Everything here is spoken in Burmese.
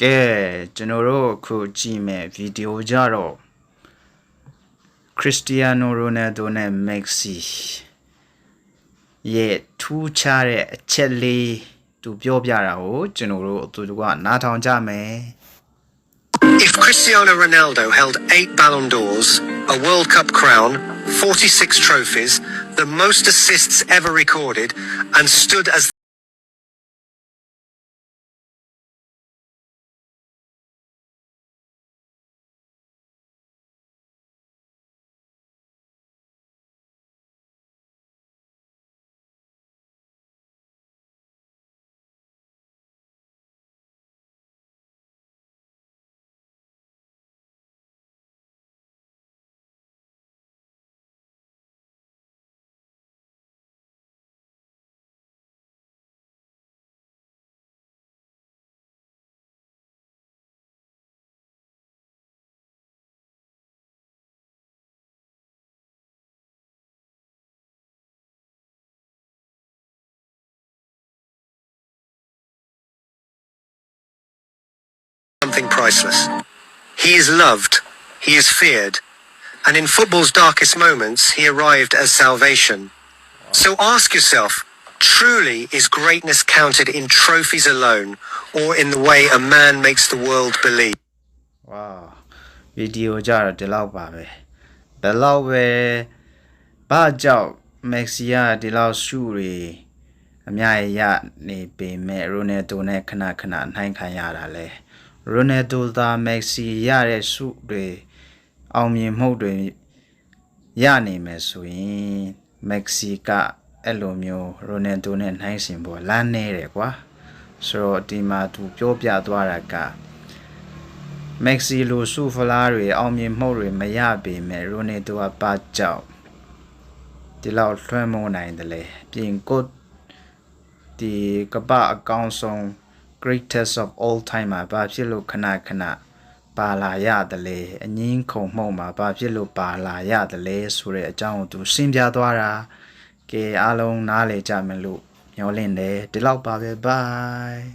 ကဲကျွန်တော်တို့အခုကြည့်မယ်ဗီဒီယိုကြတော့ခရစ္စတီယာနိုရိုနယ်ဒိုနဲ့မက်ဆီရဲ့ထူးခြားတဲ့အချက်လေးသူပြောပြတာကိုကျွန်တော်တို့အတူတူကနားထောင်ကြမယ် If Cristiano Ronaldo held 8 Ballon d'Ors, a World Cup crown, 46 trophies, the most assists ever recorded, and stood as something priceless. He is loved, he is feared, and in football's darkest moments, he arrived as salvation. So ask yourself, truly is greatness counted in trophies alone, or in the way a man makes the world believe? Wow ဗီဒီယိုကြတော့ဒီလောက်ပါပဲဘယ်လောက်ပဲဘာကြောင့်မက်ဆီကဒီလောက်ရှုတွေအများကြီးရနေပေမဲ့ရိုနယ်ဒိုနဲ့ခဏခဏနှိုင်းခံရတာလဲရိုနယ်ဒိုသာမက်ဆီရတဲ့ရှုတွေအောင်မြင်မှုတွေရနေမယ်ဆိုရင်မက်ဆီကအဲ့လိုမျိုးရိုနယ်ဒိုနဲ့နှိုင်းယှဉ်ဖို့လမ်းနေတယ်ကွာဆိုတော့ဒီမှာသူပြောပြသွားတာကမက်ဆီလိုဆူဖလားတွေအောင်မြင်မှုတွေမရပေမဲ့ရိုနယ်ဒိုကပါကြောက်ဒီလောက်လွှမ်းမိုးနိုင်တယ်လေပြင်ကိုဒီကပအကောင်ဆုံး greatest of all time မှာဘာဖြစ်လို့ခဏခဏပါလာရတယ်လေအငင်းခုံမှုန့်မှာဘာဖြစ်လို့ပါလာရတယ်လေဆိုတဲ့အကြောင်းကိုသူရှင်းပြသွားတာကဲအားလုံးနားလည်ကြမယ်လို့မျှော်လင့်တယ်ဒီလောက်ပါပဲ bye